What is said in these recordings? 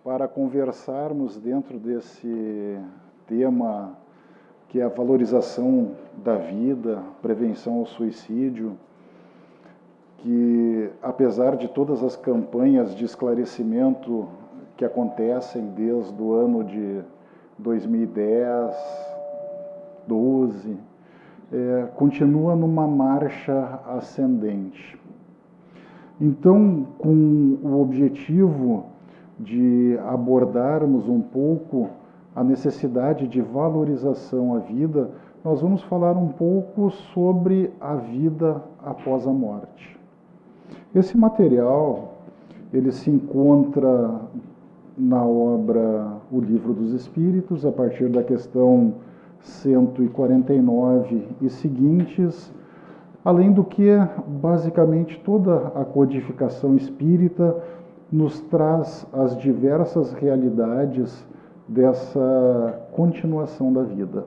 para conversarmos dentro desse tema que é a valorização da vida, prevenção ao suicídio, que apesar de todas as campanhas de esclarecimento que acontecem desde o ano de 2010, 12, continua numa marcha ascendente. Então, com o objetivo de abordarmos um pouco a necessidade de valorização à vida, nós vamos falar um pouco sobre a vida após a morte. Esse material, ele se encontra na obra O Livro dos Espíritos, a partir da questão 149 e seguintes, além do que, basicamente, toda a codificação espírita nos traz as diversas realidades dessa continuação da vida.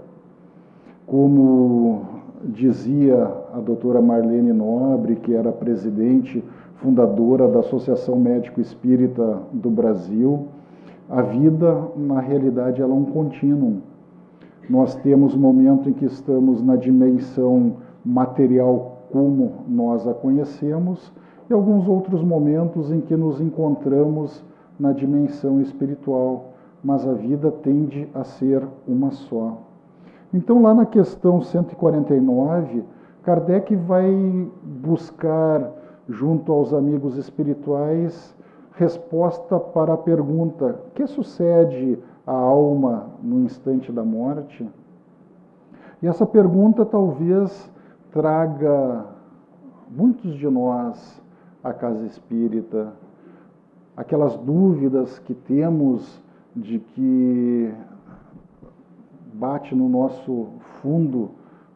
Como dizia a doutora Marlene Nobre, que era presidente fundadora da Associação Médico Espírita do Brasil, a vida, na realidade, ela é um contínuo. Nós temos o momento em que estamos na dimensão material como nós a conhecemos e alguns outros momentos em que nos encontramos na dimensão espiritual, mas a vida tende a ser uma só. Então, lá na questão 149, Kardec vai buscar, junto aos amigos espirituais, resposta para a pergunta: o que sucede à alma no instante da morte? E essa pergunta talvez traga muitos de nós à casa espírita, aquelas dúvidas que temos de que bate no nosso fundo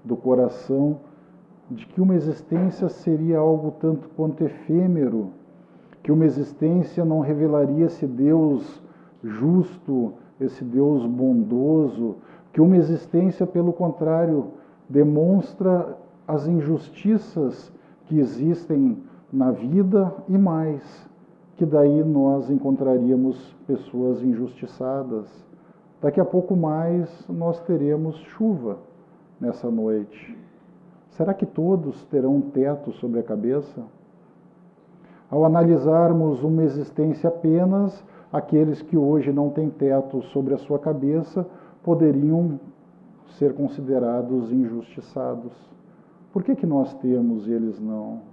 do coração, de que uma existência seria algo tanto quanto efêmero, que uma existência não revelaria esse Deus justo, esse Deus bondoso, que uma existência, pelo contrário, demonstra as injustiças que existem na vida e mais, que daí nós encontraríamos pessoas injustiçadas. Daqui a pouco mais nós teremos chuva nessa noite. Será que todos terão um teto sobre a cabeça? Ao analisarmos uma existência apenas, aqueles que hoje não têm teto sobre a sua cabeça poderiam ser considerados injustiçados. Por que nós temos e eles não?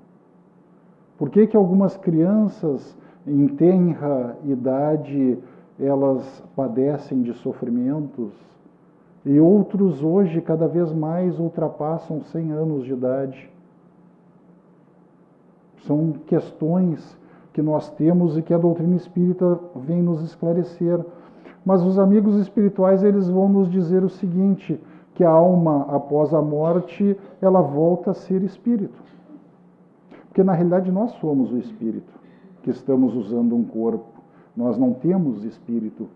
Por que algumas crianças em tenra idade elas padecem de sofrimentos e outros hoje cada vez mais ultrapassam 100 anos de idade? São questões que nós temos e que a doutrina espírita vem nos esclarecer. Mas os amigos espirituais, eles vão nos dizer o seguinte, que a alma após a morte, ela volta a ser espírito. Porque na realidade nós somos o espírito, que estamos usando um corpo. Nós não temos espírito.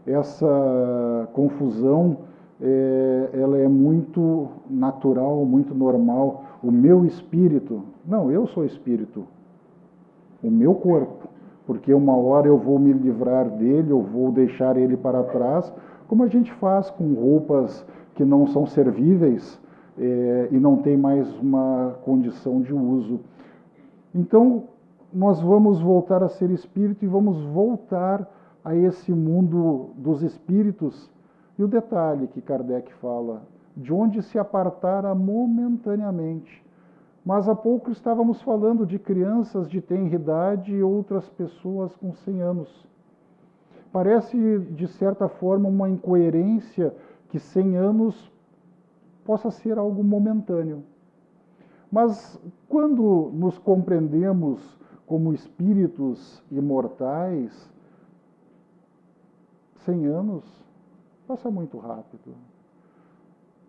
Essa confusão, ela é muito natural, muito normal. O meu espírito, não, eu sou espírito. O meu corpo, porque uma hora eu vou me livrar dele, eu vou deixar ele para trás, como a gente faz com roupas que não são servíveis e não tem mais uma condição de uso. Então, nós vamos voltar a ser espírito e vamos voltar a esse mundo dos espíritos. E o detalhe que Kardec fala, de onde se apartara momentaneamente. Mas há pouco estávamos falando de crianças de tenra idade e outras pessoas com 100 anos. Parece, de certa forma, uma incoerência que 100 anos possa ser algo momentâneo. Mas quando nos compreendemos como espíritos imortais, 100 anos passa muito rápido.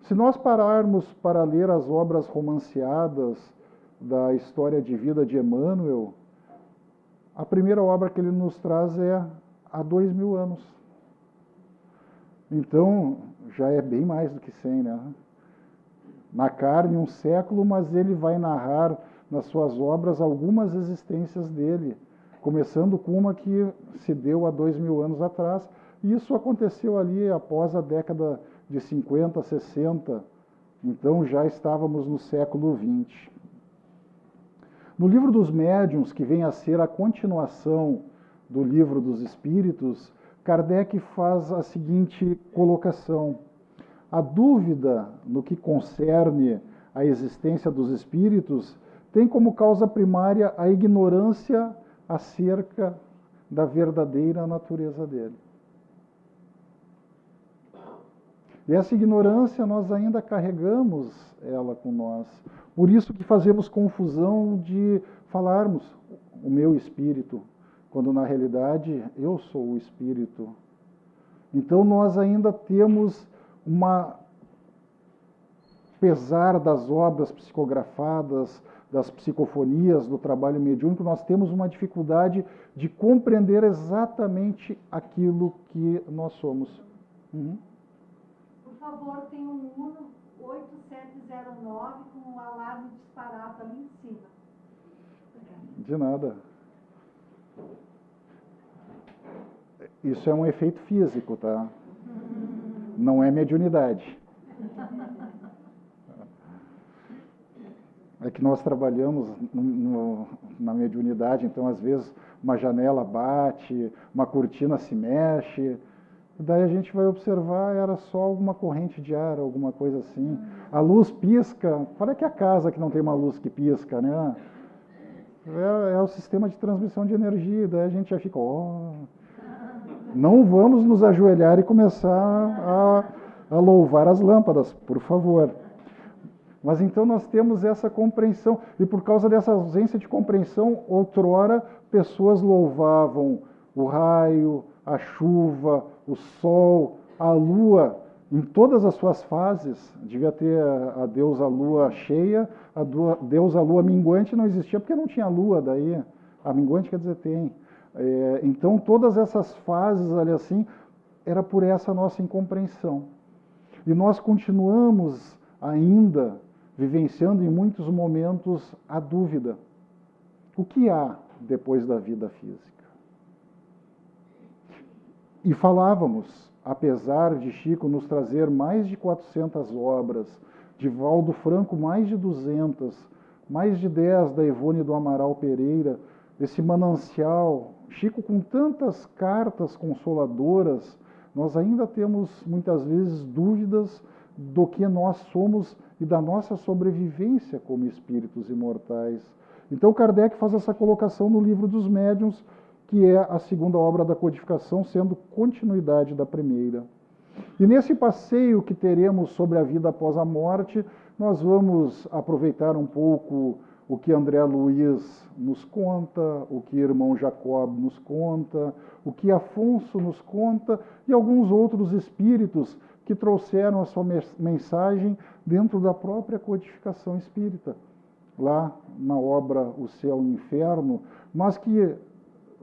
Se nós pararmos para ler as obras romanceadas da história de vida de Emmanuel, a primeira obra que ele nos traz é há 2000 anos. Então, já é bem mais do que 100, né? Na carne, um século, mas ele vai narrar nas suas obras algumas existências dele. começando com uma que se deu há 2000 anos atrás, e isso aconteceu ali após a década de 50, 60, então já estávamos no século XX. No Livro dos Médiuns, que vem a ser a continuação do Livro dos Espíritos, Kardec faz a seguinte colocação: a dúvida no que concerne à existência dos espíritos tem como causa primária a ignorância acerca da verdadeira natureza dele. E essa ignorância nós ainda carregamos ela com nós. Por isso que fazemos confusão de falarmos o meu espírito, quando na realidade eu sou o espírito. Então nós ainda temos apesar das obras psicografadas, das psicofonias, do trabalho mediúnico, nós temos uma dificuldade de compreender exatamente aquilo que nós somos. Uhum. Por favor, tem um Uno 8709 com um alarme disparado ali em cima. De nada. Isso é um efeito físico, tá? Não é mediunidade. É que nós trabalhamos na mediunidade, então às vezes uma janela bate, uma cortina se mexe, daí a gente vai observar, era só alguma corrente de ar, alguma coisa assim. A luz pisca, para que a casa que não tem uma luz que pisca, né? É o sistema de transmissão de energia, daí a gente já fica, não vamos nos ajoelhar e começar a louvar as lâmpadas, por favor. Mas então nós temos essa compreensão, e por causa dessa ausência de compreensão, outrora pessoas louvavam o raio, a chuva, o sol, a lua, em todas as suas fases. Devia ter a deusa lua cheia, a deusa lua minguante não existia porque não tinha lua, daí a minguante quer dizer tem. Então todas essas fases ali assim, era por essa nossa incompreensão. E nós continuamos ainda vivenciando em muitos momentos a dúvida. O que há depois da vida física? E falávamos, apesar de Chico nos trazer mais de 400 obras, de Valdo Franco mais de 200, mais de 10 da Ivone do Amaral Pereira, esse manancial, Chico com tantas cartas consoladoras, nós ainda temos muitas vezes dúvidas do que nós somos e da nossa sobrevivência como espíritos imortais. Então Kardec faz essa colocação no Livro dos Médiuns, que é a segunda obra da codificação, sendo continuidade da primeira. E nesse passeio que teremos sobre a vida após a morte, nós vamos aproveitar um pouco o que André Luiz nos conta, o que irmão Jacob nos conta, o que Afonso nos conta e alguns outros espíritos que trouxeram a sua mensagem dentro da própria codificação espírita, lá na obra O Céu e o Inferno, mas que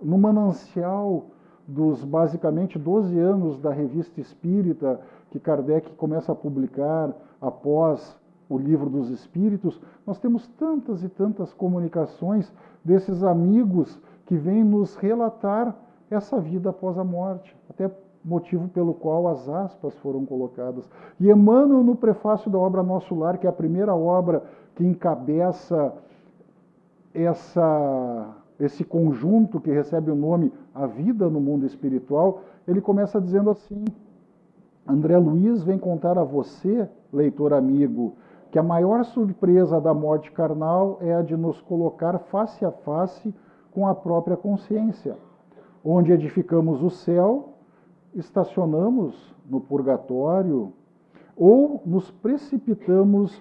no manancial dos basicamente 12 anos da Revista Espírita, que Kardec começa a publicar após o Livro dos Espíritos, nós temos tantas e tantas comunicações desses amigos que vêm nos relatar essa vida após a morte, até motivo pelo qual as aspas foram colocadas. E Emmanuel, no prefácio da obra Nosso Lar, que é a primeira obra que encabeça esse conjunto que recebe o nome A Vida no Mundo Espiritual, ele começa dizendo assim: André Luiz vem contar a você, leitor amigo, que a maior surpresa da morte carnal é a de nos colocar face a face com a própria consciência, onde edificamos o céu, estacionamos no purgatório ou nos precipitamos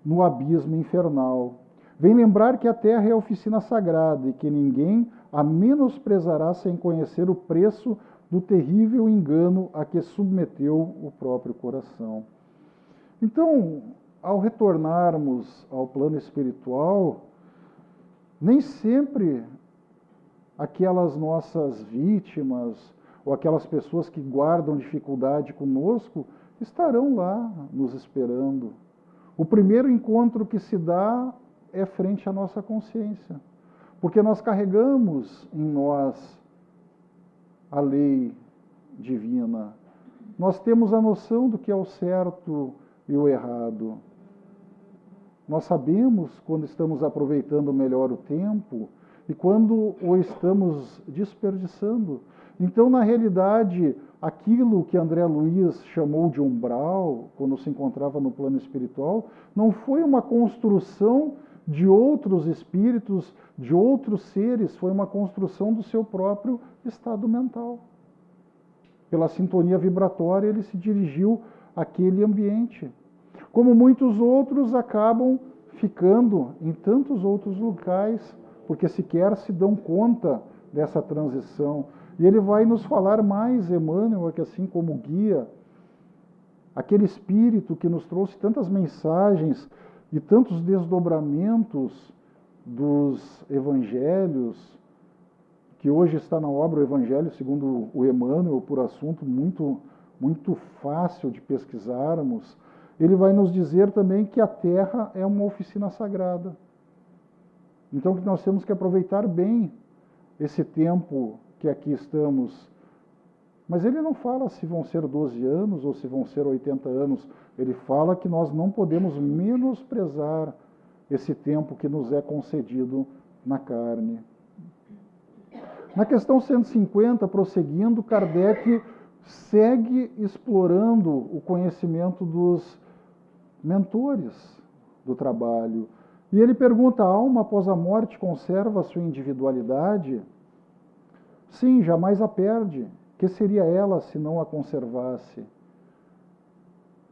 no abismo infernal. Vem lembrar que a terra é a oficina sagrada e que ninguém a menosprezará sem conhecer o preço do terrível engano a que submeteu o próprio coração. Então, ao retornarmos ao plano espiritual, nem sempre aquelas nossas vítimas ou aquelas pessoas que guardam dificuldade conosco estarão lá nos esperando. O primeiro encontro que se dá é frente à nossa consciência. porque nós carregamos em nós a lei divina. Nós temos a noção do que é o certo e o errado. Nós sabemos quando estamos aproveitando melhor o tempo e quando o estamos desperdiçando. Então, na realidade, aquilo que André Luiz chamou de umbral, quando se encontrava no plano espiritual, não foi uma construção de outros espíritos, de outros seres, foi uma construção do seu próprio estado mental. Pela sintonia vibratória, ele se dirigiu àquele ambiente. Como muitos outros acabam ficando em tantos outros locais, porque sequer se dão conta dessa transição. E ele vai nos falar mais, Emmanuel, que assim como guia, aquele espírito que nos trouxe tantas mensagens e tantos desdobramentos dos evangelhos, que hoje está na obra O Evangelho segundo o Emmanuel, por assunto muito fácil de pesquisarmos. Ele vai nos dizer também que a Terra é uma oficina sagrada. Então, que nós temos que aproveitar bem esse tempo que aqui estamos. Mas ele não fala se vão ser 12 anos ou se vão ser 80 anos. Ele fala que nós não podemos menosprezar esse tempo que nos é concedido na carne. Na questão 150, prosseguindo, Kardec segue explorando o conhecimento dos mentores do trabalho. E ele pergunta: a alma após a morte conserva a sua individualidade? Sim, jamais a perde. Que seria ela se não a conservasse?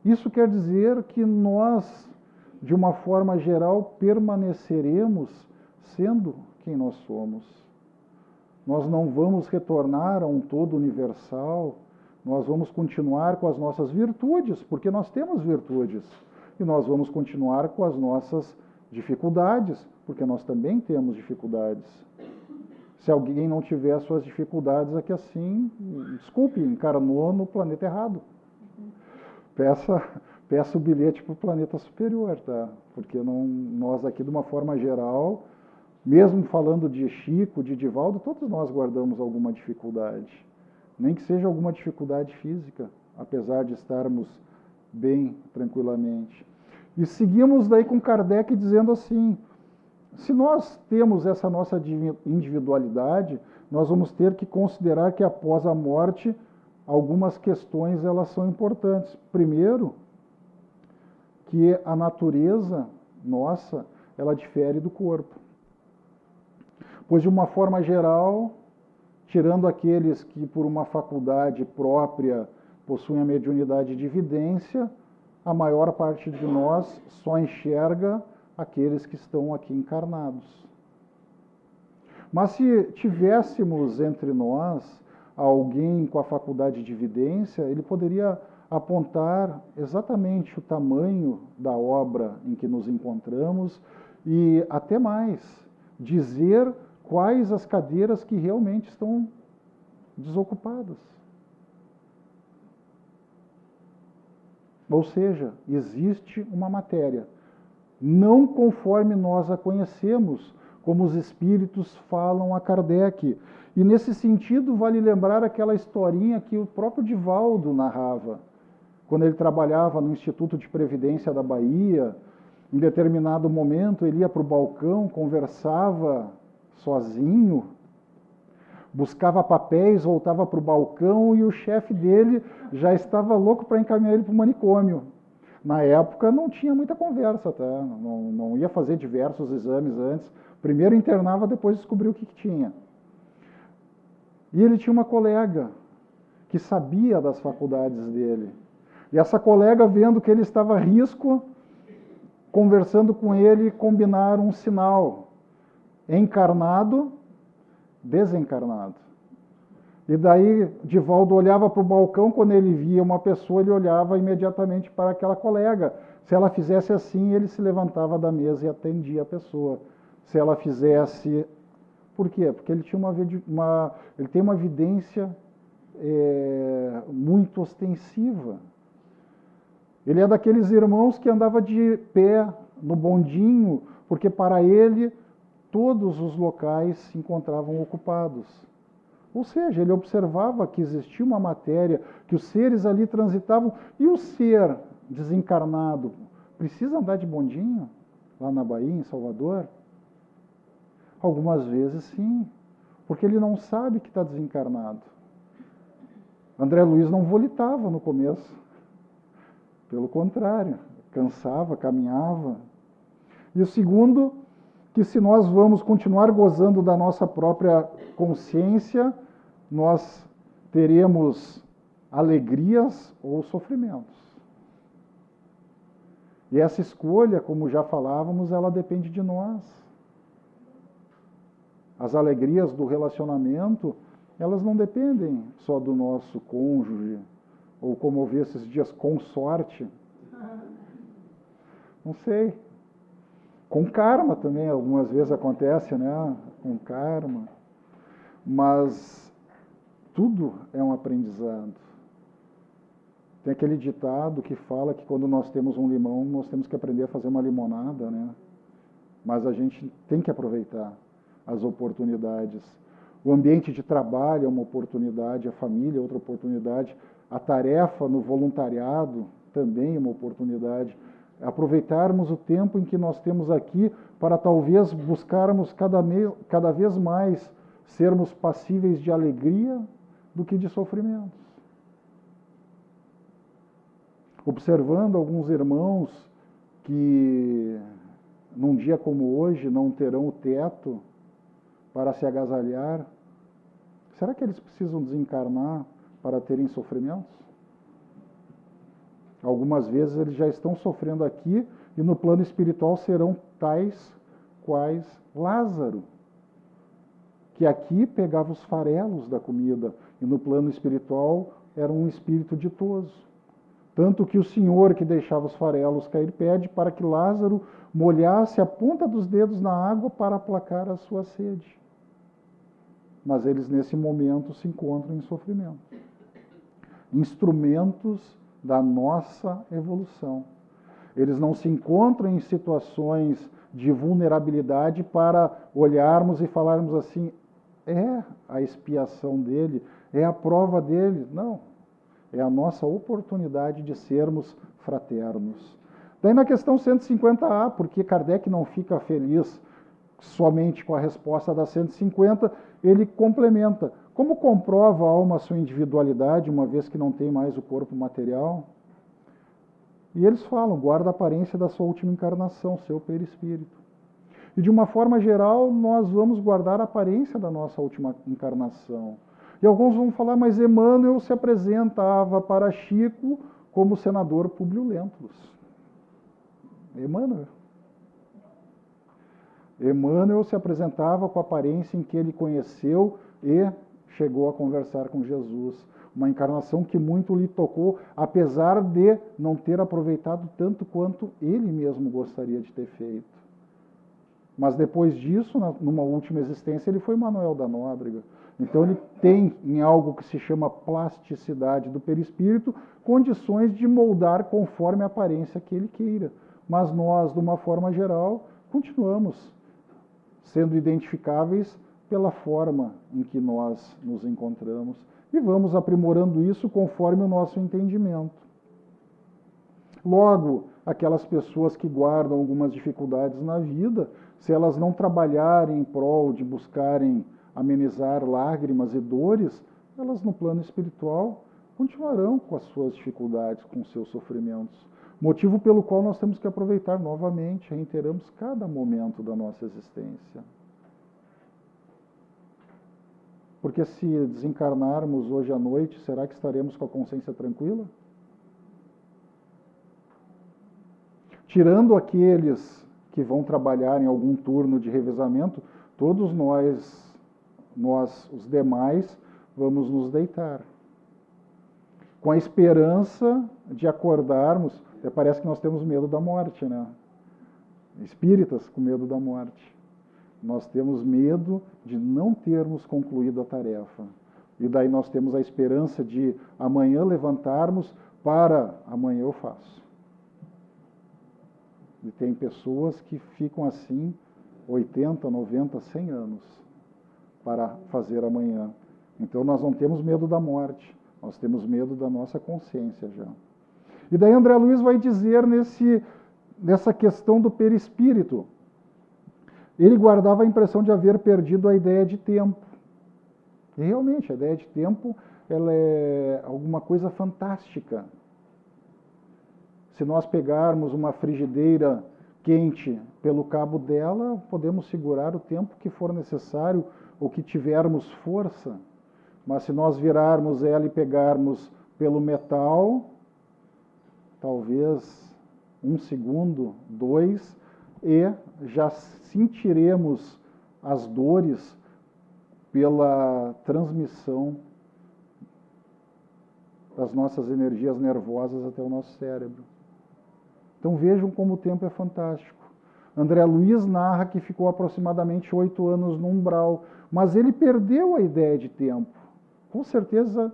Isso quer dizer que nós, de uma forma geral, permaneceremos sendo quem nós somos. Nós não vamos retornar a um todo universal, nós vamos continuar com as nossas virtudes, porque nós temos virtudes. E nós vamos continuar com as nossas dificuldades, porque nós também temos dificuldades. Se alguém não tiver suas dificuldades, é que assim, desculpe, encarnou no planeta errado. Peça o bilhete para o planeta superior, tá? Porque nós aqui, de uma forma geral, mesmo falando de Chico, de Divaldo, todos nós guardamos alguma dificuldade. Nem que seja alguma dificuldade física, apesar de estarmos bem, tranquilamente. E seguimos daí com Kardec dizendo assim: se nós temos essa nossa individualidade, nós vamos ter que considerar que após a morte, algumas questões elas são importantes. Primeiro, que a natureza nossa, ela difere do corpo. Pois, de uma forma geral, tirando aqueles que por uma faculdade própria possuem a mediunidade de vidência, a maior parte de nós só enxerga aqueles que estão aqui encarnados. Mas se tivéssemos entre nós alguém com a faculdade de vidência, ele poderia apontar exatamente o tamanho da obra em que nos encontramos e até mais, dizer quais as cadeiras que realmente estão desocupadas. Ou seja, existe uma matéria, não conforme nós a conhecemos, como os espíritos falam a Kardec. E nesse sentido, vale lembrar aquela historinha que o próprio Divaldo narrava, quando ele trabalhava no Instituto de Previdência da Bahia. Em determinado momento, ele ia para o balcão, conversava sozinho, buscava papéis, voltava para o balcão e o chefe dele já estava louco para encaminhar ele para o manicômio. Na época não tinha muita conversa, tá? Não ia fazer diversos exames antes. Primeiro internava, depois descobriu o que tinha. E ele tinha uma colega que sabia das faculdades dele. E essa colega, vendo que ele estava a risco, conversando com ele, combinaram um sinal: encarnado, desencarnado. E daí Divaldo olhava para o balcão, quando ele via uma pessoa, ele olhava imediatamente para aquela colega. Se ela fizesse assim, ele se levantava da mesa e atendia a pessoa. Se ela fizesse... Por quê? Porque ele tinha ele tem uma vidência muito ostensiva. Ele é daqueles irmãos que andava de pé no bondinho, porque para ele todos os locais se encontravam ocupados. Ou seja, ele observava que existia uma matéria, que os seres ali transitavam, e o ser desencarnado precisa andar de bondinho lá na Bahia, em Salvador? Algumas vezes sim, porque ele não sabe que está desencarnado. André Luiz não volitava no começo. Pelo contrário, cansava, caminhava. E o segundo, que se nós vamos continuar gozando da nossa própria consciência, nós teremos alegrias ou sofrimentos. E essa escolha, como já falávamos, ela depende de nós. As alegrias do relacionamento, elas não dependem só do nosso cônjuge, ou como eu vi esses dias, consorte. Não sei. Com karma também, algumas vezes acontece, né? Com karma. Mas tudo é um aprendizado. Tem aquele ditado que fala que quando nós temos um limão, nós temos que aprender a fazer uma limonada, né? Mas a gente tem que aproveitar as oportunidades. O ambiente de trabalho é uma oportunidade, a família é outra oportunidade, a tarefa no voluntariado também é uma oportunidade. Aproveitarmos o tempo em que nós temos aqui para talvez buscarmos cada vez mais sermos passíveis de alegria do que de sofrimentos. Observando alguns irmãos que num dia como hoje não terão o teto para se agasalhar, será que eles precisam desencarnar para terem sofrimentos? Algumas vezes eles já estão sofrendo aqui e no plano espiritual serão tais quais Lázaro, que aqui pegava os farelos da comida e no plano espiritual era um espírito ditoso. Tanto que o Senhor que deixava os farelos cair pede para que Lázaro molhasse a ponta dos dedos na água para aplacar a sua sede. Mas eles nesse momento se encontram em sofrimento. Instrumentos da nossa evolução. Eles não se encontram em situações de vulnerabilidade para olharmos e falarmos assim, é a expiação dele, é a prova dele. Não. É a nossa oportunidade de sermos fraternos. Daí na questão 150A, porque Kardec não fica feliz somente com a resposta da 150, ele complementa. Como comprova a alma a sua individualidade, uma vez que não tem mais o corpo material? E eles falam, guarda a aparência da sua última encarnação, seu perispírito. E de uma forma geral, nós vamos guardar a aparência da nossa última encarnação. E alguns vão falar, mas Emmanuel se apresentava para Chico como o senador Públio Lentulus. Emmanuel se apresentava com a aparência em que ele conheceu e chegou a conversar com Jesus. Uma encarnação que muito lhe tocou, apesar de não ter aproveitado tanto quanto ele mesmo gostaria de ter feito. Mas depois disso, numa última existência, ele foi Manuel da Nóbrega. Então ele tem, em algo que se chama plasticidade do perispírito, condições de moldar conforme a aparência que ele queira. Mas nós, de uma forma geral, continuamos sendo identificáveis pela forma em que nós nos encontramos e vamos aprimorando isso conforme o nosso entendimento. Logo, aquelas pessoas que guardam algumas dificuldades na vida, se elas não trabalharem em prol de buscarem amenizar lágrimas e dores, elas no plano espiritual continuarão com as suas dificuldades, com os seus sofrimentos. Motivo pelo qual nós temos que aproveitar novamente, reiteramos cada momento da nossa existência. Porque se desencarnarmos hoje à noite, será que estaremos com a consciência tranquila? Tirando aqueles que vão trabalhar em algum turno de revezamento, todos nós, os demais, vamos nos deitar. Com a esperança de acordarmos, até parece que nós temos medo da morte, né? Espíritas com medo da morte. Nós temos medo de não termos concluído a tarefa. E daí nós temos a esperança de amanhã levantarmos para amanhã eu faço. E tem pessoas que ficam assim 80, 90, 100 anos para fazer amanhã. Então nós não temos medo da morte, nós temos medo da nossa consciência já. E daí André Luiz vai dizer nessa questão do perispírito. Ele guardava a impressão de haver perdido a ideia de tempo. E realmente, a ideia de tempo, ela é alguma coisa fantástica. Se nós pegarmos uma frigideira quente pelo cabo dela, podemos segurar o tempo que for necessário ou que tivermos força. Mas se nós virarmos ela e pegarmos pelo metal, talvez 1 segundo, 2, e já sentiremos as dores pela transmissão das nossas energias nervosas até o nosso cérebro. Então vejam como o tempo é fantástico. André Luiz narra que ficou aproximadamente 8 anos no umbral, mas ele perdeu a ideia de tempo. Com certeza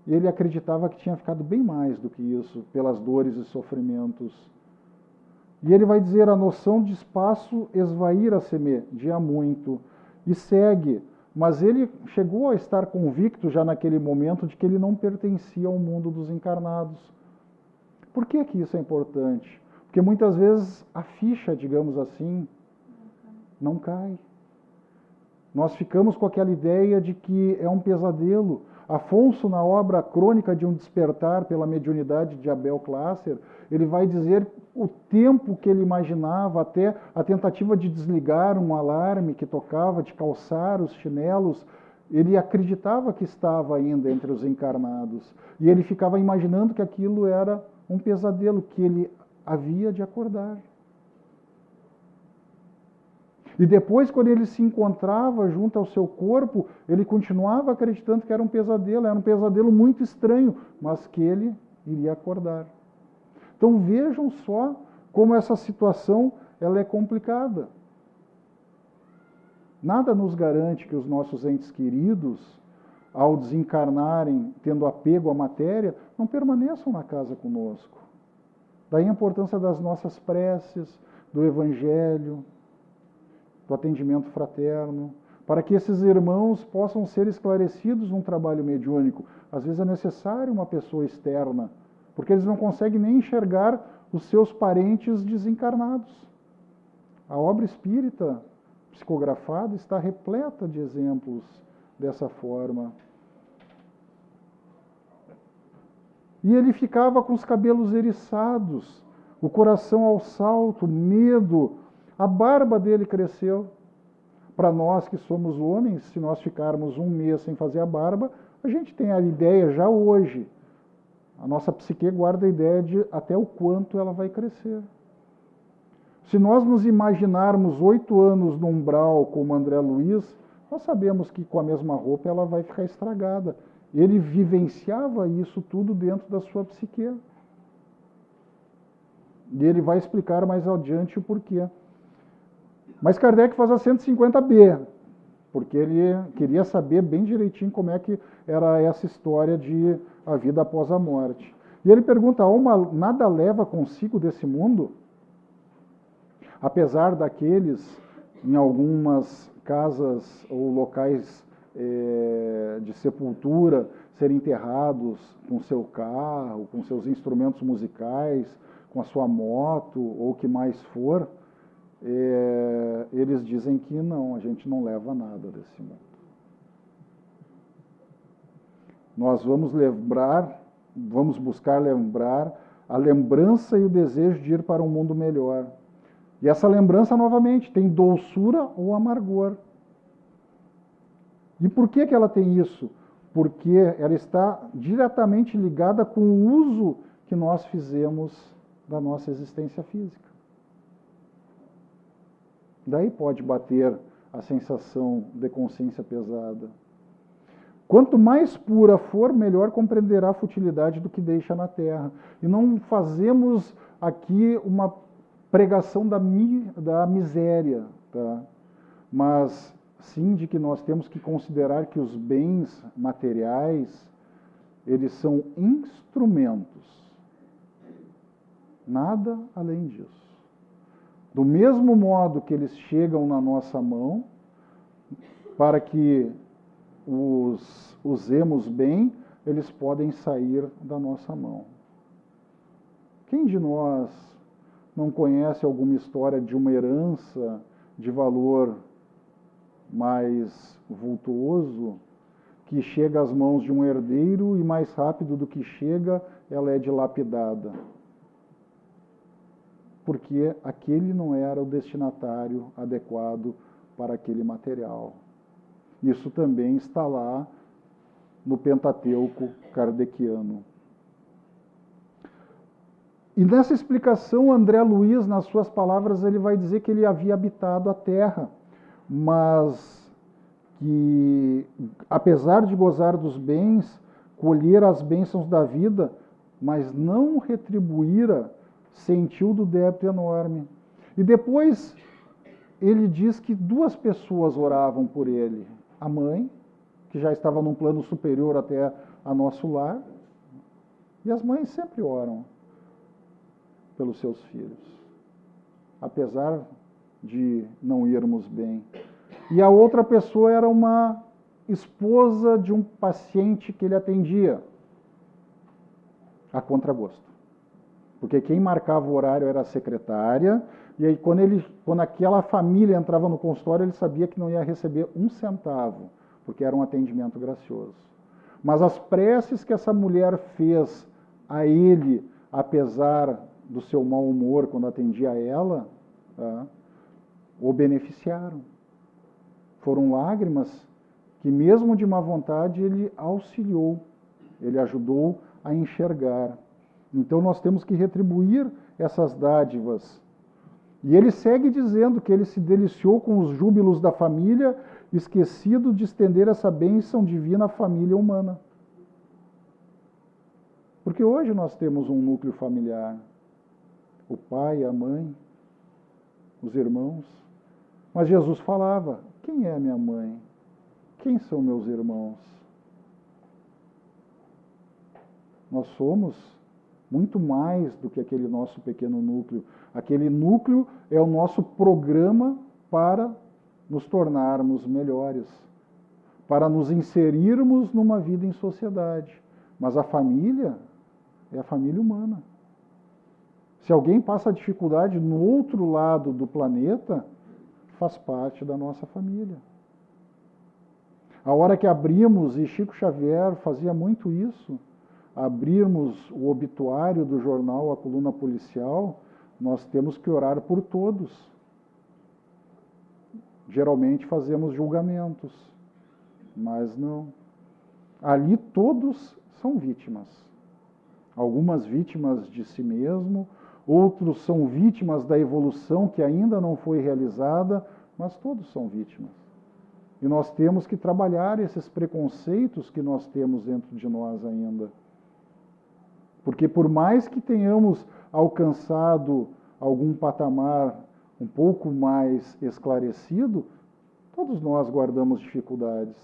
ele acreditava que tinha ficado bem mais do que isso, pelas dores e sofrimentos. E ele vai dizer, a noção de espaço esvaíra-se-me de há muito, e segue, mas ele chegou a estar convicto já naquele momento de que ele não pertencia ao mundo dos encarnados. Por que que isso é importante? Porque muitas vezes a ficha, digamos assim, não cai. Nós ficamos com aquela ideia de que é um pesadelo. Afonso, na obra Crônica de um Despertar, pela mediunidade de Abel Classer, ele vai dizer o tempo que ele imaginava, até a tentativa de desligar um alarme que tocava, de calçar os chinelos, ele acreditava que estava ainda entre os encarnados. E ele ficava imaginando que aquilo era um pesadelo, que ele havia de acordar. E depois, quando ele se encontrava junto ao seu corpo, ele continuava acreditando que era um pesadelo muito estranho, mas que ele iria acordar. Então vejam só como essa situação ela é complicada. Nada nos garante que os nossos entes queridos, ao desencarnarem, tendo apego à matéria, não permaneçam na casa conosco. Daí a importância das nossas preces, do Evangelho, do atendimento fraterno, para que esses irmãos possam ser esclarecidos num trabalho mediúnico. Às vezes é necessário uma pessoa externa, porque eles não conseguem nem enxergar os seus parentes desencarnados. A obra espírita psicografada está repleta de exemplos dessa forma. E ele ficava com os cabelos eriçados, o coração ao salto, medo. A barba dele cresceu. Para nós que somos homens, se nós ficarmos 1 mês sem fazer a barba, a gente tem a ideia já hoje. A nossa psique guarda a ideia de até o quanto ela vai crescer. Se nós nos imaginarmos 8 anos no umbral como André Luiz, nós sabemos que com a mesma roupa ela vai ficar estragada. Ele vivenciava isso tudo dentro da sua psique. E ele vai explicar mais adiante o porquê. Mas Kardec faz a 150B, porque ele queria saber bem direitinho como é que era essa história de a vida após a morte. E ele pergunta, nada leva consigo desse mundo? Apesar daqueles, em algumas casas ou locais de sepultura, serem enterrados com seu carro, com seus instrumentos musicais, com a sua moto ou o que mais for, eles dizem que não, a gente não leva nada desse mundo. Nós vamos buscar lembrar a lembrança e o desejo de ir para um mundo melhor. E essa lembrança, novamente, tem doçura ou amargor. E por que ela tem isso? Porque ela está diretamente ligada com o uso que nós fizemos da nossa existência física. Daí pode bater a sensação de consciência pesada. Quanto mais pura for, melhor compreenderá a futilidade do que deixa na Terra. E não fazemos aqui uma pregação da miséria, tá? Mas sim de que nós temos que considerar que os bens materiais, eles são instrumentos. Nada além disso. Do mesmo modo que eles chegam na nossa mão, para que os usemos bem, eles podem sair da nossa mão. Quem de nós não conhece alguma história de uma herança de valor mais vultuoso, que chega às mãos de um herdeiro e mais rápido do que chega, ela é dilapidada? Porque aquele não era o destinatário adequado para aquele material. Isso também está lá no Pentateuco kardeciano. E nessa explicação, André Luiz, nas suas palavras, ele vai dizer que ele havia habitado a terra, mas que, apesar de gozar dos bens, colher as bênçãos da vida, mas não retribuíra, sentiu do débito enorme. E depois ele diz que duas pessoas oravam por ele. A mãe, que já estava num plano superior até a nosso lar, e as mães sempre oram pelos seus filhos, apesar de não irmos bem. E a outra pessoa era uma esposa de um paciente que ele atendia, a contragosto. Porque quem marcava o horário era a secretária, e aí quando aquela família entrava no consultório, ele sabia que não ia receber um centavo, porque era um atendimento gracioso. Mas as preces que essa mulher fez a ele, apesar do seu mau humor quando atendia ela, o beneficiaram. Foram lágrimas que, mesmo de má vontade, ele auxiliou, ele ajudou a enxergar. Então nós temos que retribuir essas dádivas. E ele segue dizendo que ele se deliciou com os júbilos da família, esquecido de estender essa bênção divina à família humana. Porque hoje nós temos um núcleo familiar, o pai, a mãe, os irmãos. Mas Jesus falava: quem é minha mãe? Quem são meus irmãos? Nós somos muito mais do que aquele nosso pequeno núcleo. Aquele núcleo é o nosso programa para nos tornarmos melhores, para nos inserirmos numa vida em sociedade. Mas a família é a família humana. Se alguém passa dificuldade no outro lado do planeta, faz parte da nossa família. A hora que abrimos, e Chico Xavier fazia muito isso, abrirmos o obituário do jornal A Coluna Policial, nós temos que orar por todos. Geralmente fazemos julgamentos, mas não. Ali todos são vítimas. Algumas vítimas de si mesmo, outros são vítimas da evolução que ainda não foi realizada, mas todos são vítimas. E nós temos que trabalhar esses preconceitos que nós temos dentro de nós ainda. Porque por mais que tenhamos alcançado algum patamar um pouco mais esclarecido, todos nós guardamos dificuldades.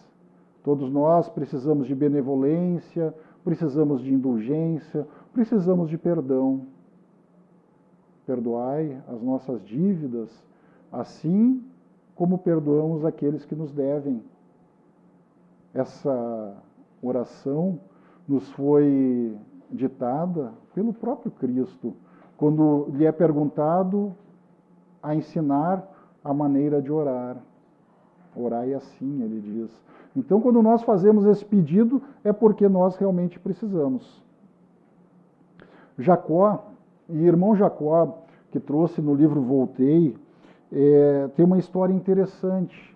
Todos nós precisamos de benevolência, precisamos de indulgência, precisamos de perdão. Perdoai as nossas dívidas, assim como perdoamos aqueles que nos devem. Essa oração nos foi ditada pelo próprio Cristo, quando lhe é perguntado a ensinar a maneira de orar. Orai assim, ele diz. Então, quando nós fazemos esse pedido, é porque nós realmente precisamos. Jacó, e irmão Jacó, que trouxe no livro Voltei, tem uma história interessante.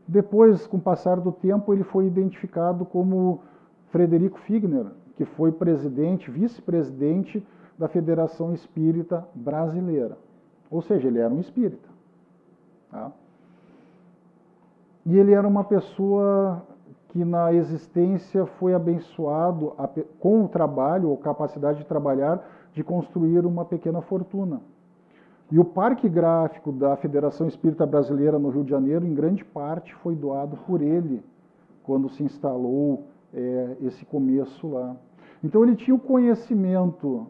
Depois, com o passar do tempo, ele foi identificado como Frederico Figner, que foi presidente, vice-presidente da Federação Espírita Brasileira. Ou seja, ele era um espírita. Tá? E ele era uma pessoa que na existência foi abençoado com o trabalho, ou capacidade de trabalhar, de construir uma pequena fortuna. E o parque gráfico da Federação Espírita Brasileira no Rio de Janeiro, em grande parte, foi doado por ele, quando se instalou esse começo lá. Então ele tinha o conhecimento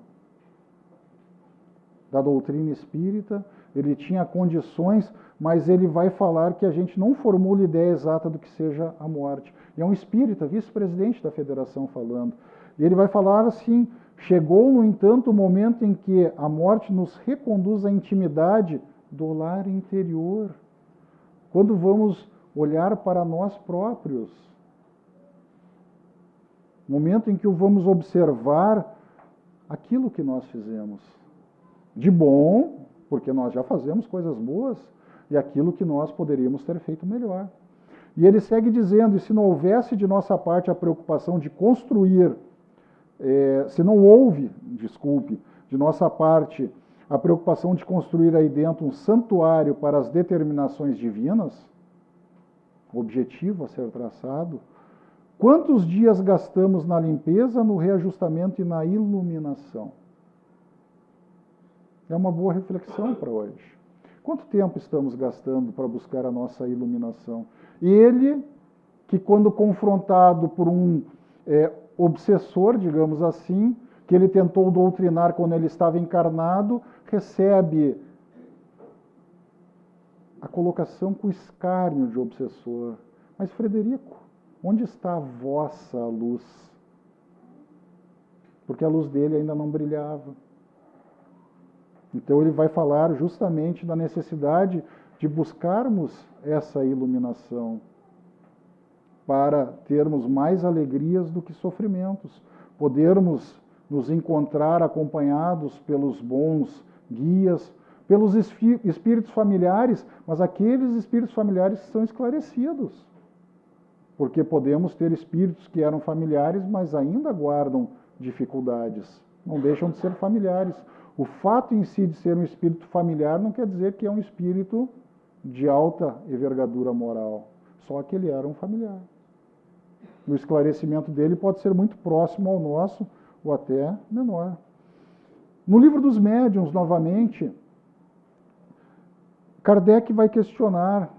da doutrina espírita, ele tinha condições, mas ele vai falar que a gente não formula ideia exata do que seja a morte. E é um espírita, vice-presidente da federação falando. E ele vai falar assim: chegou, no entanto, o momento em que a morte nos reconduz à intimidade do lar interior. Quando vamos olhar para nós próprios. Momento em que vamos observar aquilo que nós fizemos. De bom, porque nós já fazemos coisas boas, e aquilo que nós poderíamos ter feito melhor. E ele segue dizendo: e se não houvesse de nossa parte a preocupação de construir, se não houve, desculpe, de nossa parte a preocupação de construir aí dentro um santuário para as determinações divinas, objetivo a ser traçado, quantos dias gastamos na limpeza, no reajustamento e na iluminação? É uma boa reflexão para hoje. Quanto tempo estamos gastando para buscar a nossa iluminação? E ele, que quando confrontado por um obsessor, digamos assim, que ele tentou doutrinar quando ele estava encarnado, recebe a colocação com escárnio de obsessor. Mas, Frederico, onde está a vossa luz? Porque a luz dele ainda não brilhava. Então ele vai falar justamente da necessidade de buscarmos essa iluminação para termos mais alegrias do que sofrimentos, podermos nos encontrar acompanhados pelos bons guias, pelos espíritos familiares, mas aqueles espíritos familiares que são esclarecidos. Porque podemos ter espíritos que eram familiares, mas ainda guardam dificuldades, não deixam de ser familiares. O fato em si de ser um espírito familiar não quer dizer que é um espírito de alta envergadura moral, só que ele era um familiar. O esclarecimento dele pode ser muito próximo ao nosso, ou até menor. No livro dos médiuns, novamente, Kardec vai questionar,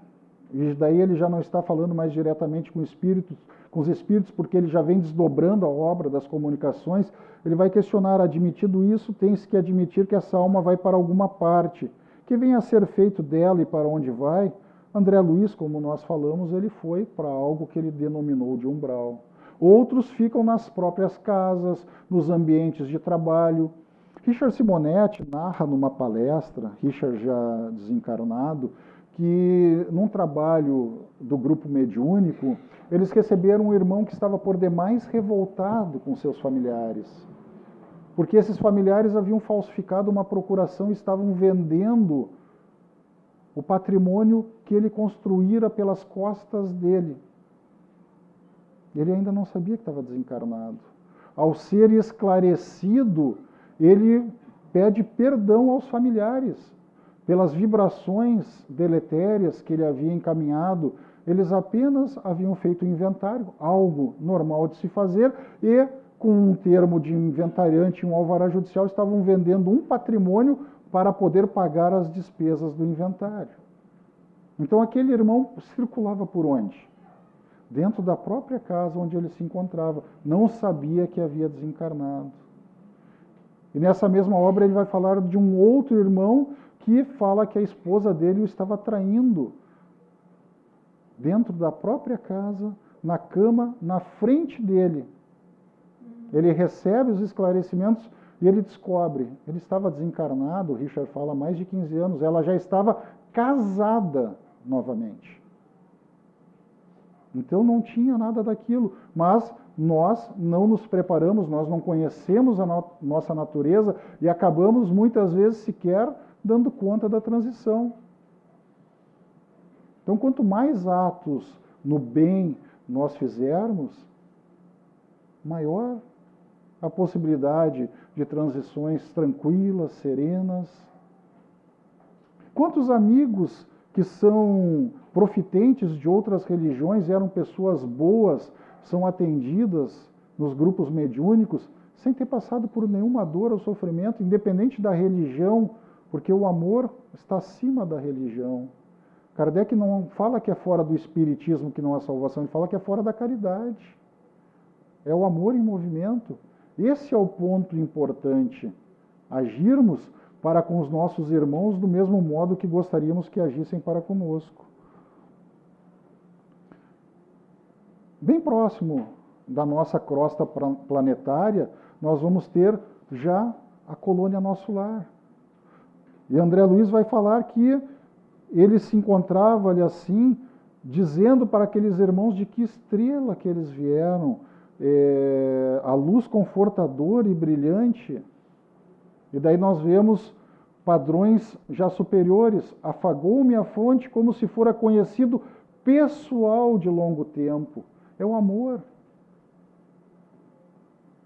e daí ele já não está falando mais diretamente com os espíritos, porque ele já vem desdobrando a obra das comunicações. Ele vai questionar: admitido isso, tem-se que admitir que essa alma vai para alguma parte. Que venha a ser feito dela e para onde vai? André Luiz, como nós falamos, ele foi para algo que ele denominou de umbral. Outros ficam nas próprias casas, nos ambientes de trabalho. Richard Simonetti narra numa palestra, Richard já desencarnado, que num trabalho do grupo mediúnico, eles receberam um irmão que estava por demais revoltado com seus familiares. Porque esses familiares haviam falsificado uma procuração e estavam vendendo o patrimônio que ele construíra pelas costas dele. Ele ainda não sabia que estava desencarnado. Ao ser esclarecido, ele pede perdão aos familiares pelas vibrações deletérias que ele havia encaminhado. Eles apenas haviam feito um inventário, algo normal de se fazer, e com um termo de inventariante e um alvará judicial estavam vendendo um patrimônio para poder pagar as despesas do inventário. Então aquele irmão circulava por onde? Dentro da própria casa onde ele se encontrava. Não sabia que havia desencarnado. E nessa mesma obra ele vai falar de um outro irmão que fala que a esposa dele o estava traindo dentro da própria casa, na cama, na frente dele. Ele recebe os esclarecimentos e ele descobre. Ele estava desencarnado, o Richard fala, há mais de 15 anos. Ela já estava casada novamente. Então não tinha nada daquilo. Mas nós não nos preparamos, nós não conhecemos a nossa natureza e acabamos muitas vezes sequer dando conta da transição. Então, quanto mais atos no bem nós fizermos, maior a possibilidade de transições tranquilas, serenas. Quantos amigos que são profitentes de outras religiões, eram pessoas boas, são atendidas nos grupos mediúnicos, sem ter passado por nenhuma dor ou sofrimento, independente da religião, porque o amor está acima da religião. Kardec não fala que é fora do espiritismo que não há salvação, ele fala que é fora da caridade. É o amor em movimento. Esse é o ponto importante. Agirmos para com os nossos irmãos do mesmo modo que gostaríamos que agissem para conosco. Bem próximo da nossa crosta planetária, nós vamos ter já a colônia Nosso Lar. E André Luiz vai falar que ele se encontrava ali assim, dizendo para aqueles irmãos de que estrela que eles vieram, a luz confortadora e brilhante. E daí nós vemos padrões já superiores. Afagou-me a fonte como se fora conhecido pessoal de longo tempo. É o amor.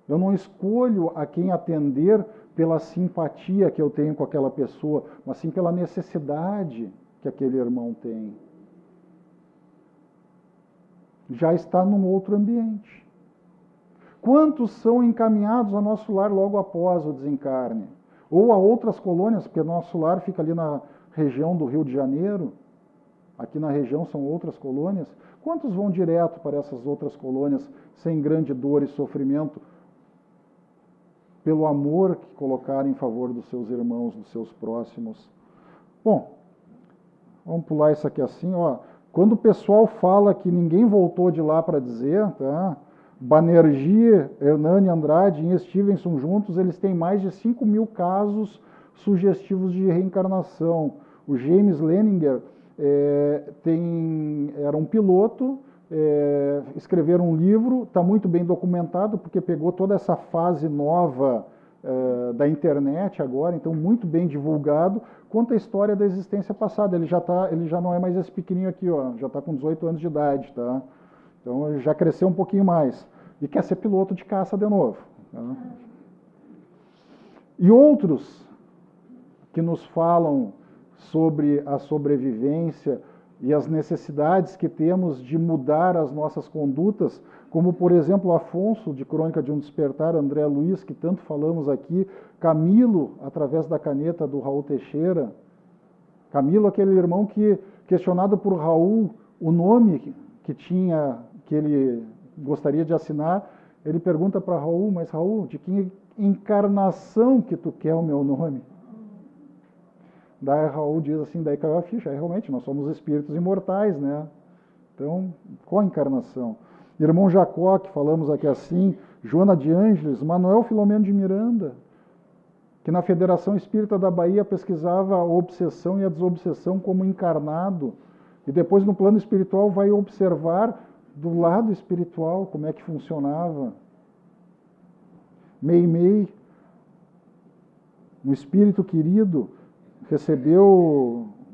Eu não escolho a quem atender pela simpatia que eu tenho com aquela pessoa, mas sim pela necessidade que aquele irmão tem. Já está num outro ambiente. Quantos são encaminhados ao Nosso Lar logo após o desencarne? Ou a outras colônias, porque Nosso Lar fica ali na região do Rio de Janeiro, aqui na região são outras colônias. Quantos vão direto para essas outras colônias sem grande dor e sofrimento, pelo amor que colocaram em favor dos seus irmãos, dos seus próximos? Bom, vamos pular isso aqui assim, ó. Quando o pessoal fala que ninguém voltou de lá para dizer, tá? Banerjee, Hernani Andrade e Stevenson juntos, eles têm mais de 5.000 casos sugestivos de reencarnação. O James Leninger era um piloto, escreveram um livro, está muito bem documentado, porque pegou toda essa fase nova da internet agora, então muito bem divulgado, conta a história da existência passada. Ele já não é mais esse pequenininho aqui, ó, já está com 18 anos de idade, tá? Então ele já cresceu um pouquinho mais. E quer ser piloto de caça de novo. Tá? E outros que nos falam sobre a sobrevivência e as necessidades que temos de mudar as nossas condutas, como, por exemplo, Afonso, de Crônica de um Despertar, André Luiz, que tanto falamos aqui, Camilo, através da caneta do Raul Teixeira. Camilo, aquele irmão que, questionado por Raul, o nome que ele gostaria de assinar, ele pergunta para Raul, mas Raul, de que encarnação que tu quer o meu nome? Daí Raul diz assim, daí caiu a ficha, realmente, nós somos espíritos imortais, né? Então, qual a encarnação? Irmão Jacó, que falamos aqui assim, Joana de Ângeles, Manuel Filomeno de Miranda, que na Federação Espírita da Bahia pesquisava a obsessão e a desobsessão como encarnado, e depois no plano espiritual vai observar do lado espiritual como é que funcionava. Meimei, um espírito querido,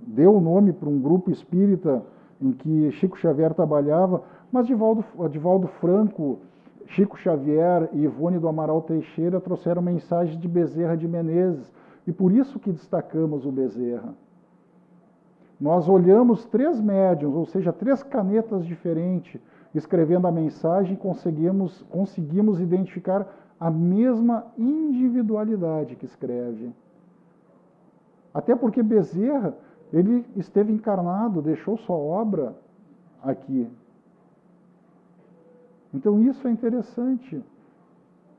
deu o nome para um grupo espírita em que Chico Xavier trabalhava, mas Divaldo Franco, Chico Xavier e Ivone do Amaral Teixeira trouxeram mensagens de Bezerra de Menezes, e por isso que destacamos o Bezerra. Nós olhamos 3 médiuns, ou seja, 3 canetas diferentes, escrevendo a mensagem, conseguimos identificar a mesma individualidade que escreve. Até porque Bezerra, ele esteve encarnado, deixou sua obra aqui. Então isso é interessante,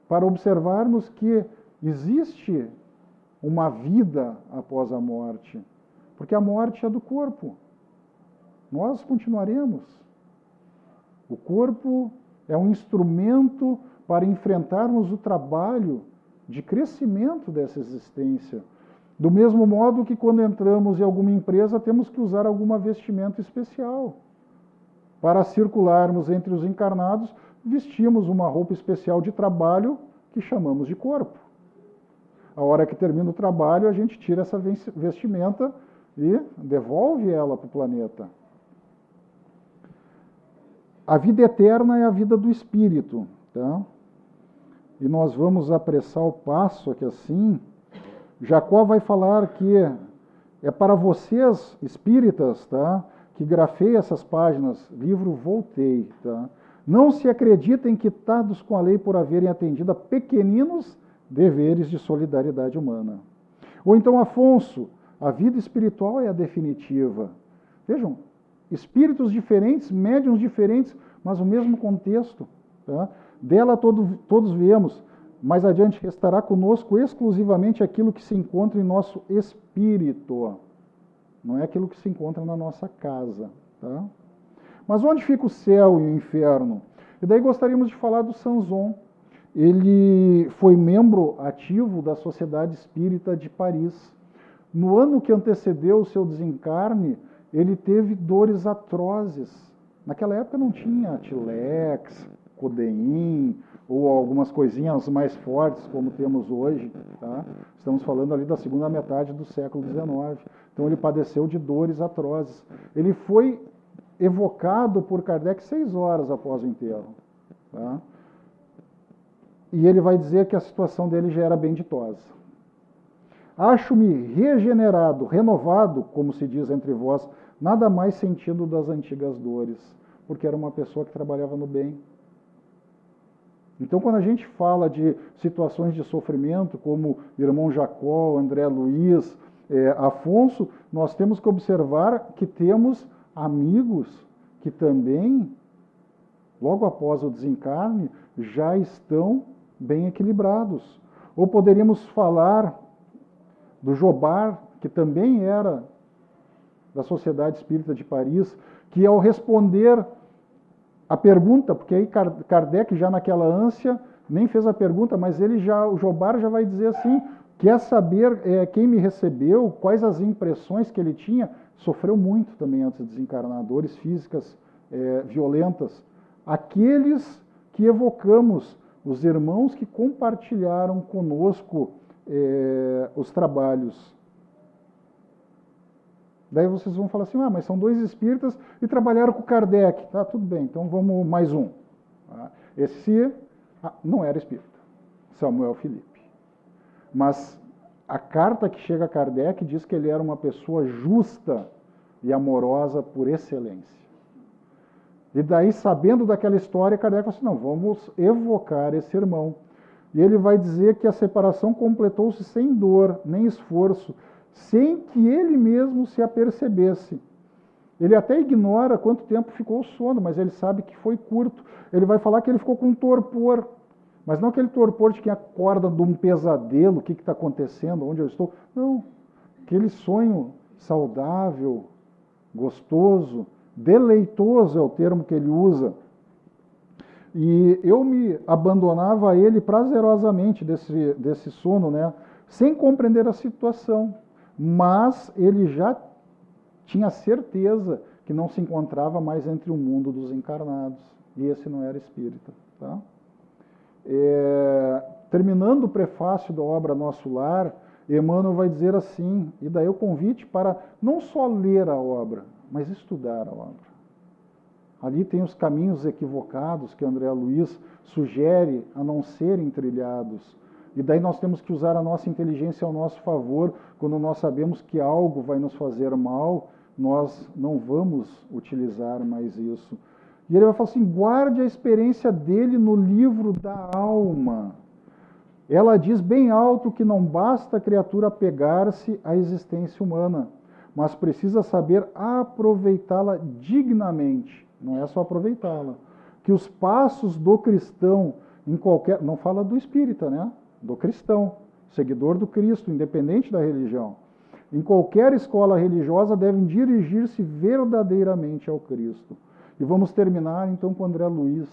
para observarmos que existe uma vida após a morte, porque a morte é do corpo. Nós continuaremos. O corpo é um instrumento para enfrentarmos o trabalho de crescimento dessa existência. Do mesmo modo que quando entramos em alguma empresa, temos que usar alguma vestimenta especial. Para circularmos entre os encarnados, vestimos uma roupa especial de trabalho que chamamos de corpo. A hora que termina o trabalho, a gente tira essa vestimenta e devolve ela para o planeta. A vida eterna é a vida do espírito, tá? E nós vamos apressar o passo aqui assim. Jacó vai falar que é para vocês, espíritas, tá? Que grafei essas páginas, livro Voltei, tá? Não se acreditem quitados com a lei por haverem atendido a pequeninos deveres de solidariedade humana. Ou então, Afonso, a vida espiritual é a definitiva. Vejam, espíritos diferentes, médiuns diferentes, mas o mesmo contexto. Tá? Dela todos viemos. mais adiante, restará conosco exclusivamente aquilo que se encontra em nosso espírito. Não é aquilo que se encontra na nossa casa. Tá? Mas onde fica o céu e o inferno? E daí gostaríamos de falar do Sanson. Ele foi membro ativo da Sociedade Espírita de Paris. No ano que antecedeu o seu desencarne, ele teve dores atrozes. Naquela época não tinha Tilex, Codein, ou algumas coisinhas mais fortes como temos hoje. Tá? Estamos falando ali da segunda metade do século XIX. Então ele padeceu de dores atrozes. Ele foi evocado por Kardec 6 horas após o enterro. Tá? E ele vai dizer que a situação dele já era bem ditosa. Acho-me regenerado, renovado, como se diz entre vós, nada mais sentindo das antigas dores, porque era uma pessoa que trabalhava no bem. Então, quando a gente fala de situações de sofrimento, como irmão Jacó, André Luiz, Afonso, nós temos que observar que temos amigos que também, logo após o desencarne, já estão bem equilibrados. Ou poderíamos falar do Jobar, que também era da Sociedade Espírita de Paris, que ao responder a pergunta, porque aí Kardec já naquela ânsia nem fez a pergunta, mas o Jobar já vai dizer assim, quer saber quem me recebeu, quais as impressões que ele tinha, sofreu muito também antes de desencarnar, dores físicas violentas. Aqueles que evocamos, os irmãos que compartilharam conosco os trabalhos. Daí vocês vão falar assim, mas são 2 espíritas e trabalharam com Kardec. Tá, tudo bem, então vamos mais um. Esse não era espírita, Samuel Felipe. Mas a carta que chega a Kardec diz que ele era uma pessoa justa e amorosa por excelência. E daí, sabendo daquela história, Kardec falou assim, não, vamos evocar esse irmão. E ele vai dizer que a separação completou-se sem dor, nem esforço, sem que ele mesmo se apercebesse. Ele até ignora quanto tempo ficou o sono, mas ele sabe que foi curto. Ele vai falar que ele ficou com um torpor, mas não aquele torpor de quem acorda de um pesadelo, o que está acontecendo, onde eu estou. Não, aquele sonho saudável, gostoso, deleitoso é o termo que ele usa. E eu me abandonava a ele prazerosamente desse sono, né? Sem compreender a situação. Mas ele já tinha certeza que não se encontrava mais entre o mundo dos encarnados. E esse não era espírita. Tá? Terminando o prefácio da obra Nosso Lar, Emmanuel vai dizer assim, e daí o convite para não só ler a obra, mas estudar a obra. Ali tem os caminhos equivocados que André Luiz sugere a não serem trilhados. E daí nós temos que usar a nossa inteligência ao nosso favor. Quando nós sabemos que algo vai nos fazer mal, nós não vamos utilizar mais isso. E ele vai falar assim, guarde a experiência dele no livro da alma. Ela diz bem alto que não basta a criatura apegar-se à existência humana, mas precisa saber aproveitá-la dignamente. Não é só aproveitá-la. Que os passos do cristão, não fala do espírita, né? Do cristão, seguidor do Cristo, independente da religião. Em qualquer escola religiosa devem dirigir-se verdadeiramente ao Cristo. E vamos terminar então com André Luiz,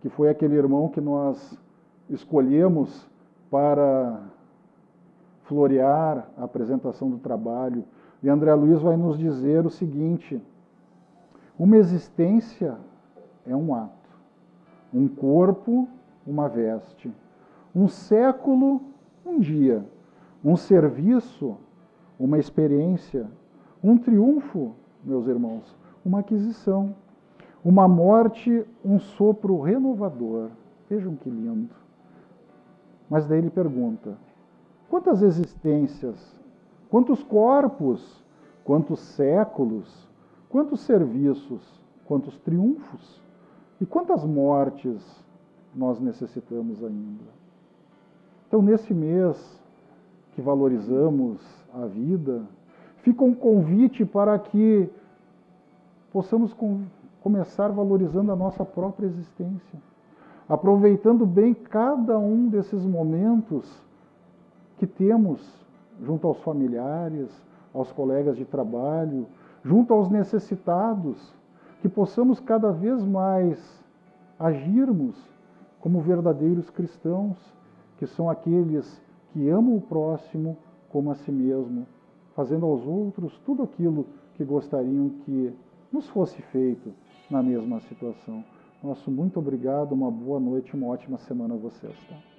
que foi aquele irmão que nós escolhemos para florear a apresentação do trabalho. E André Luiz vai nos dizer o seguinte: uma existência é um ato, um corpo, uma veste, um século, um dia, um serviço, uma experiência, um triunfo, meus irmãos, uma aquisição, uma morte, um sopro renovador. Vejam que lindo. Mas daí ele pergunta, quantas existências, quantos corpos, quantos séculos, quantos serviços, quantos triunfos e quantas mortes nós necessitamos ainda? Então, nesse mês que valorizamos a vida, fica um convite para que possamos começar valorizando a nossa própria existência. aproveitando bem cada um desses momentos que temos junto aos familiares, aos colegas de trabalho, junto aos necessitados, que possamos cada vez mais agirmos como verdadeiros cristãos, que são aqueles que amam o próximo como a si mesmo, fazendo aos outros tudo aquilo que gostariam que nos fosse feito na mesma situação. Nosso muito obrigado, uma boa noite, uma ótima semana a vocês. Tá?